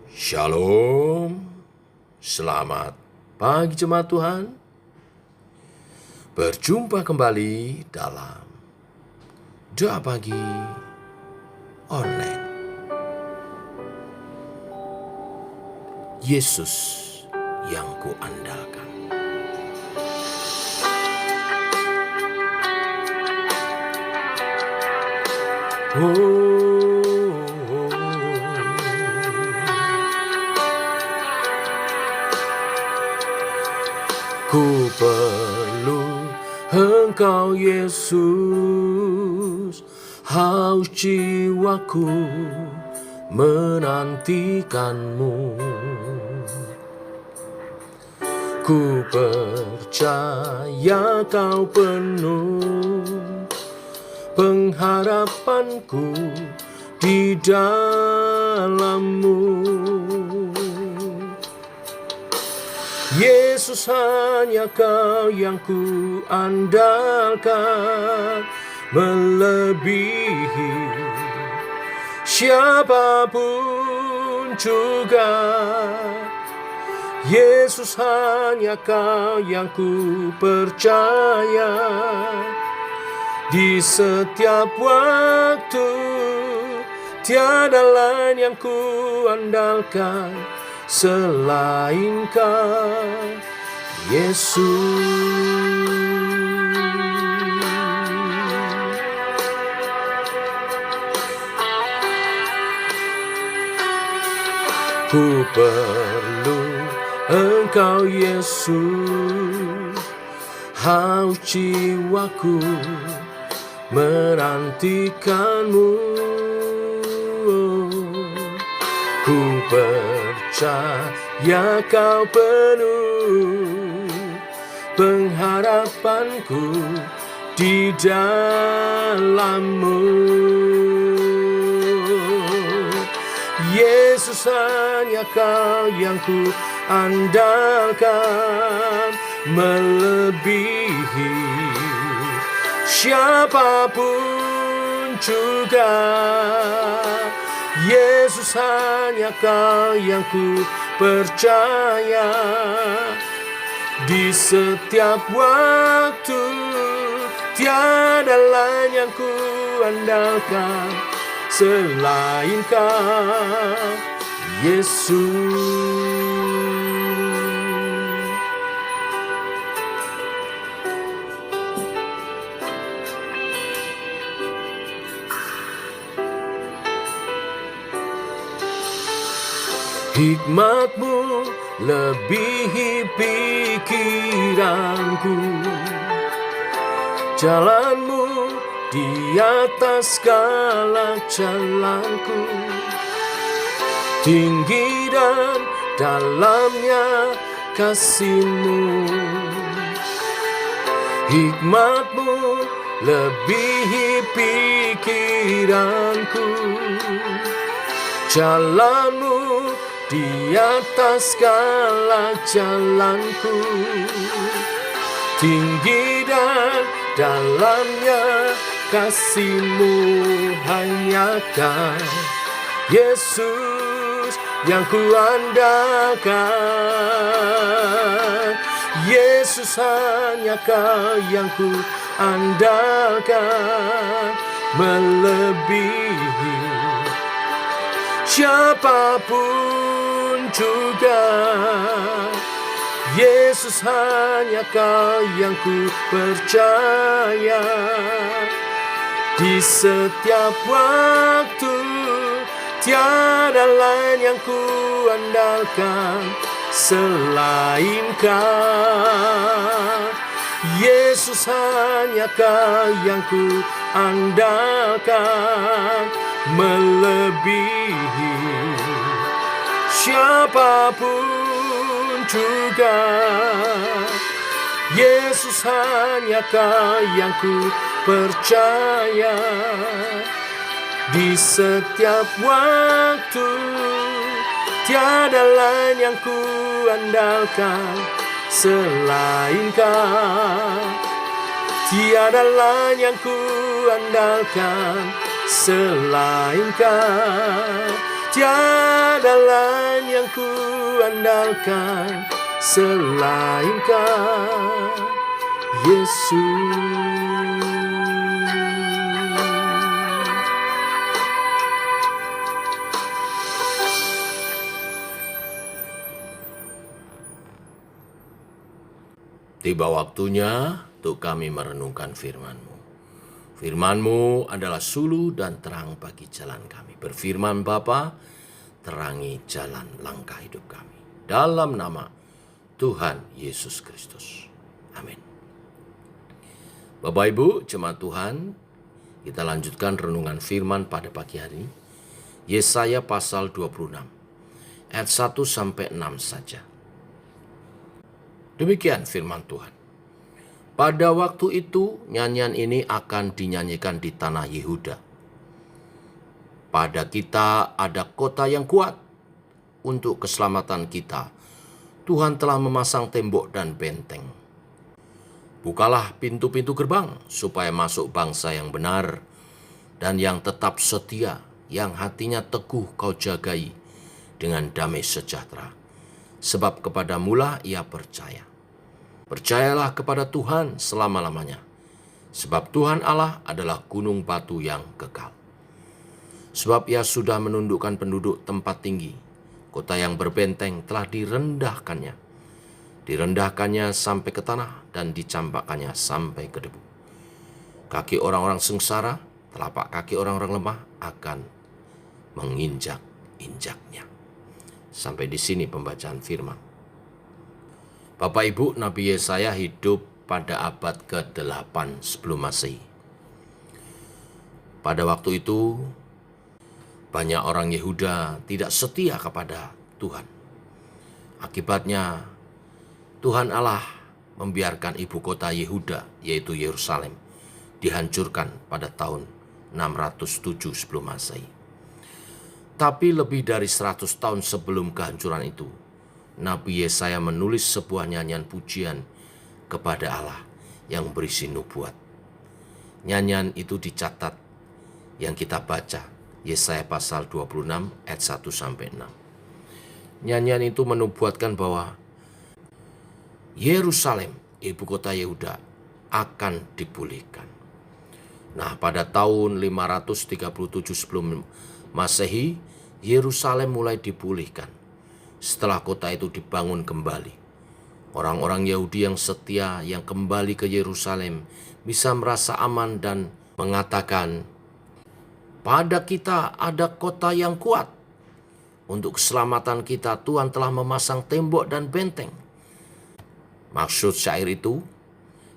Shalom, selamat pagi jemaat Tuhan. Berjumpa kembali dalam Doa Pagi Online. Yesus yang kuandalkan. Ku perlu Engkau Yesus, haus jiwaku menantikanmu. Ku percaya Kau penuh pengharapanku di dalam-Mu. Yesus, hanya Kau yang ku andalkan, melebihi siapapun juga. Yesus, hanya Kau yang ku percaya, di setiap waktu tiada lain yang ku andalkan selain Kau, Yesus. Ku perlu Engkau Yesus, haus jiwaku menantikanmu. Ku percaya Kau penuh pengharapanku di dalam-Mu. Yesus, hanya Kau yang ku andalkan, melebihi siapapun juga. Yesus, hanya Kau yang ku percaya, di setiap waktu tiada lain yang ku andalkan selain Kau, Yesus. Hikmat-Mu lebihi pikiranku, jalan-Mu di atas segala jalanku. Tinggi dan dalamnya kasih-Mu, hikmat-Mu lebihi pikiranku, jalan-Mu di atas segala jalanku. Tinggi dan dalamnya kasih-Mu, hanya Kau Yesus yang ku andalkan. Yesus, hanya Kau yang ku andalkan, melebihi siapapun juga. Yesus, hanya Kau yang ku percaya, di setiap waktu tiada lain yang ku andalkan selain Kau. Yesus, hanya Kau yang ku andalkan, melebihi siapapun juga. Yesus, hanya Kau yang ku percaya, di setiap waktu tiada lain yang ku andalkan selain Kau. Tiada lain yang ku andalkan selain Kau. Tiada lain yang ku andalkan selain Kau, Yesus. Tiba waktunya untuk kami merenungkan firman-Mu. Firman-Mu adalah suluh dan terang bagi jalan kami. Berfirman Bapa, terangi jalan langkah hidup kami. Dalam nama Tuhan Yesus Kristus. Amin. Bapak Ibu, jemaat Tuhan, kita lanjutkan renungan firman pada pagi hari. Yesaya pasal 26, ayat 1 sampai 6 saja. Demikian firman Tuhan. Pada waktu itu, nyanyian ini akan dinyanyikan di tanah Yehuda. Pada kita ada kota yang kuat. Untuk keselamatan kita, Tuhan telah memasang tembok dan benteng. Bukalah pintu-pintu gerbang, supaya masuk bangsa yang benar dan yang tetap setia, yang hatinya teguh Kau jagai dengan damai sejahtera. Sebab kepadamulah ia percaya. Percayalah kepada Tuhan selama-lamanya, sebab Tuhan Allah adalah gunung batu yang kekal. Sebab ia sudah menundukkan penduduk tempat tinggi, kota yang berbenteng telah direndahkannya. Direndahkannya sampai ke tanah dan dicampakkannya sampai ke debu. Kaki orang-orang sengsara, telapak kaki orang-orang lemah akan menginjak-injaknya. Sampai di sini pembacaan firman. Bapak Ibu, Nabi Yesaya hidup pada abad ke-8 sebelum Masehi. Pada waktu itu, banyak orang Yehuda tidak setia kepada Tuhan. Akibatnya, Tuhan Allah membiarkan ibu kota Yehuda, yaitu Yerusalem, dihancurkan pada tahun 607 sebelum Masehi. Tapi lebih dari 100 tahun sebelum kehancuran itu, Nabi Yesaya menulis sebuah nyanyian pujian kepada Allah yang berisi nubuat. Nyanyian itu dicatat yang kita baca, Yesaya pasal 26 ayat 1 sampai 6. Nyanyian itu menubuatkan bahwa Yerusalem, ibu kota Yehuda, akan dipulihkan. Nah, pada tahun 537 sebelum Masehi, Yerusalem mulai dipulihkan. Setelah kota itu dibangun kembali, orang-orang Yahudi yang setia yang kembali ke Yerusalem bisa merasa aman dan mengatakan, pada kita ada kota yang kuat. Untuk keselamatan kita, Tuhan telah memasang tembok dan benteng. Maksud syair itu,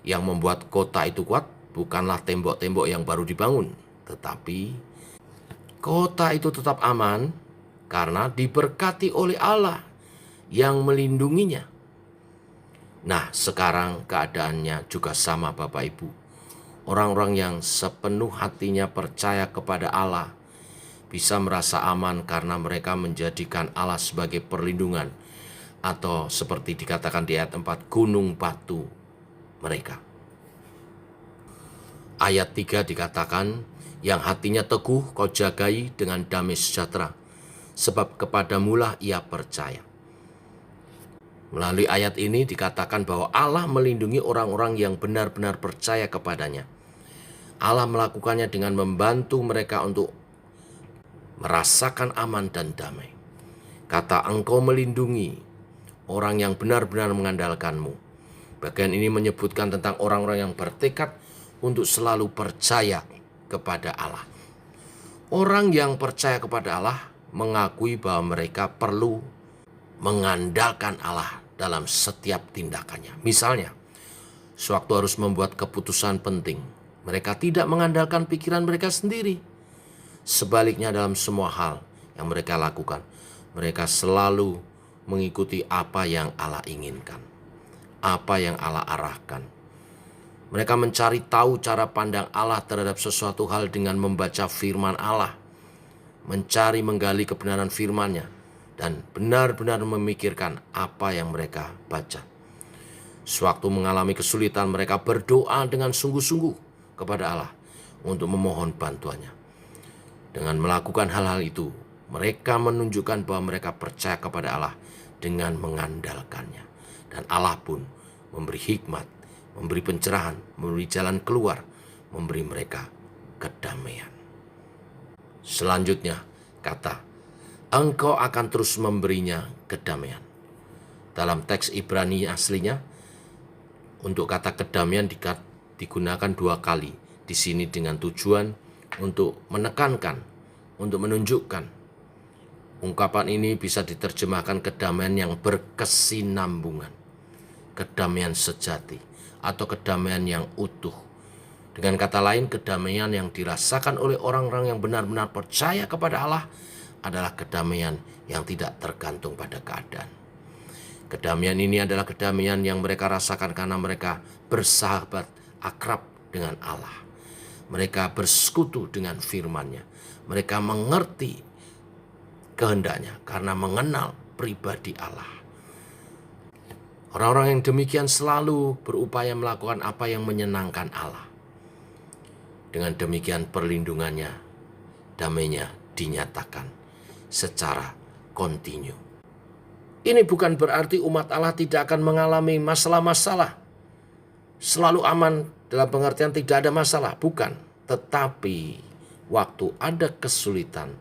yang membuat kota itu kuat bukanlah tembok-tembok yang baru dibangun, tetapi kota itu tetap aman karena diberkati oleh Allah yang melindunginya. Nah, sekarang keadaannya juga sama Bapak Ibu. Orang-orang yang sepenuh hatinya percaya kepada Allah bisa merasa aman karena mereka menjadikan Allah sebagai perlindungan, atau seperti dikatakan di ayat 4, gunung batu mereka. Ayat 3 dikatakan, yang hatinya teguh Kau jagai dengan damai sejahtera, sebab kepadamulah ia percaya. Melalui ayat ini dikatakan bahwa Allah melindungi orang-orang yang benar-benar percaya kepadanya. Allah melakukannya dengan membantu mereka untuk merasakan aman dan damai. Kata Engkau melindungi orang yang benar-benar mengandalkanmu. Bagian ini menyebutkan tentang orang-orang yang bertekad untuk selalu percaya kepada Allah. Orang yang percaya kepada Allah mengakui bahwa mereka perlu mengandalkan Allah dalam setiap tindakannya. Misalnya, sewaktu harus membuat keputusan penting, mereka tidak mengandalkan pikiran mereka sendiri. Sebaliknya dalam semua hal yang mereka lakukan, mereka selalu mengikuti apa yang Allah inginkan, apa yang Allah arahkan. Mereka mencari tahu cara pandang Allah terhadap sesuatu hal dengan membaca firman Allah, mencari menggali kebenaran firman-Nya, dan benar-benar memikirkan apa yang mereka baca. Sewaktu mengalami kesulitan, mereka berdoa dengan sungguh-sungguh kepada Allah untuk memohon bantuannya. Dengan melakukan hal-hal itu, Mereka menunjukkan bahwa mereka percaya kepada Allah dengan mengandalkannya. Dan Allah pun memberi hikmat, memberi pencerahan, memberi jalan keluar, memberi mereka kedamaian. Selanjutnya kata, engkau akan terus memberinya kedamaian. Dalam teks Ibrani aslinya, untuk kata kedamaian digunakan 2 kali di sini dengan tujuan untuk menekankan, untuk menunjukkan. Ungkapan ini bisa diterjemahkan kedamaian yang berkesinambungan, kedamaian sejati, atau kedamaian yang utuh. Dengan kata lain, kedamaian yang dirasakan oleh orang-orang yang benar-benar percaya kepada Allah adalah kedamaian yang tidak tergantung pada keadaan. Kedamaian ini adalah kedamaian yang mereka rasakan karena mereka bersahabat akrab dengan Allah. Mereka bersekutu dengan firman-Nya. Mereka mengerti kehendaknya karena mengenal pribadi Allah. Orang-orang yang demikian selalu berupaya melakukan apa yang menyenangkan Allah. Dengan demikian perlindungannya, damainya dinyatakan secara kontinu. Ini bukan berarti umat Allah tidak akan mengalami masalah-masalah. Selalu aman dalam pengertian tidak ada masalah, bukan. Tetapi waktu ada kesulitan,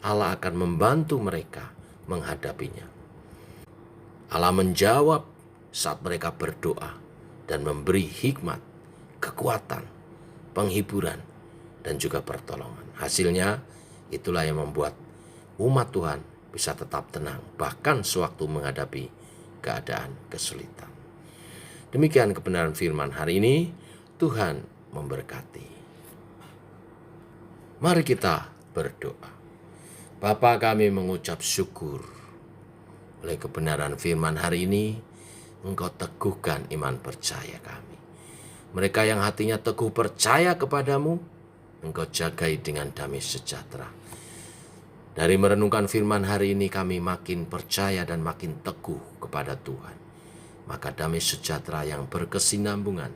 Allah akan membantu mereka menghadapinya. Allah menjawab saat mereka berdoa dan memberi hikmat, kekuatan, penghiburan, dan juga pertolongan. Hasilnya itulah yang membuat umat Tuhan bisa tetap tenang, bahkan sewaktu menghadapi keadaan kesulitan. Demikian kebenaran firman hari ini. Tuhan memberkati. Mari kita berdoa. Bapa, kami mengucap syukur oleh kebenaran firman hari ini. Engkau teguhkan iman percaya kami. Mereka yang hatinya teguh percaya kepadamu, Engkau jagai dengan damai sejahtera. Dari merenungkan firman hari ini kami makin percaya dan makin teguh kepada Tuhan. Maka damai sejahtera yang berkesinambungan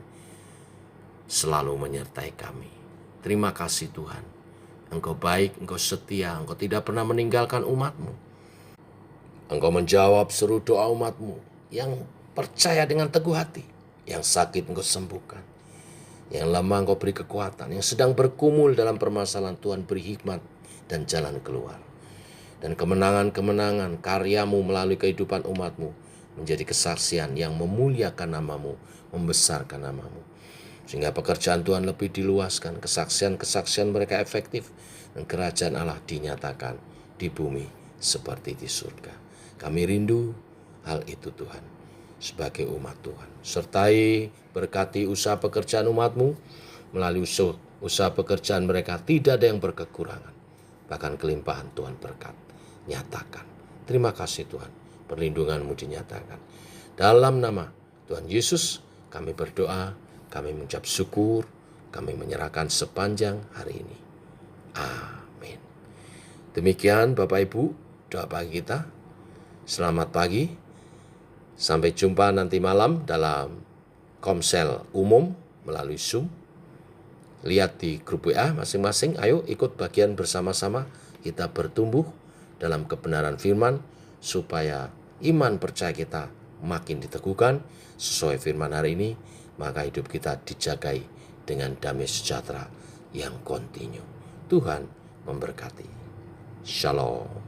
selalu menyertai kami. Terima kasih Tuhan. Engkau baik, Engkau setia, Engkau tidak pernah meninggalkan umat-Mu. Engkau menjawab seru doa umat-Mu yang percaya dengan teguh hati. Yang sakit Engkau sembuhkan, yang lemah Engkau beri kekuatan, yang sedang bergumul dalam permasalahan Tuhan beri hikmat dan jalan keluar. Dan kemenangan-kemenangan karya-Mu melalui kehidupan umat-Mu menjadi kesaksian yang memuliakan nama-Mu, membesarkan nama-Mu. Sehingga pekerjaan Tuhan lebih diluaskan, kesaksian-kesaksian mereka efektif, dan kerajaan Allah dinyatakan di bumi seperti di surga. Kami rindu hal itu Tuhan. Sebagai umat Tuhan, sertai berkati usaha pekerjaan umat-Mu. Melalui usaha pekerjaan mereka tidak ada yang berkekurangan, bahkan kelimpahan Tuhan berkat nyatakan. Terima kasih Tuhan, perlindungan-Mu dinyatakan. Dalam nama Tuhan Yesus kami berdoa, kami mengucap syukur, kami menyerahkan sepanjang hari ini. Amin. Demikian Bapak Ibu doa pagi kita. Selamat pagi. Sampai jumpa nanti malam dalam komsel umum melalui Zoom. Lihat di grup WA masing-masing. Ayo ikut bagian bersama-sama. Kita bertumbuh dalam kebenaran firman supaya iman percaya kita makin diteguhkan sesuai firman hari ini. Maka hidup kita dijagai dengan damai sejahtera yang kontinu. Tuhan memberkati. Shalom.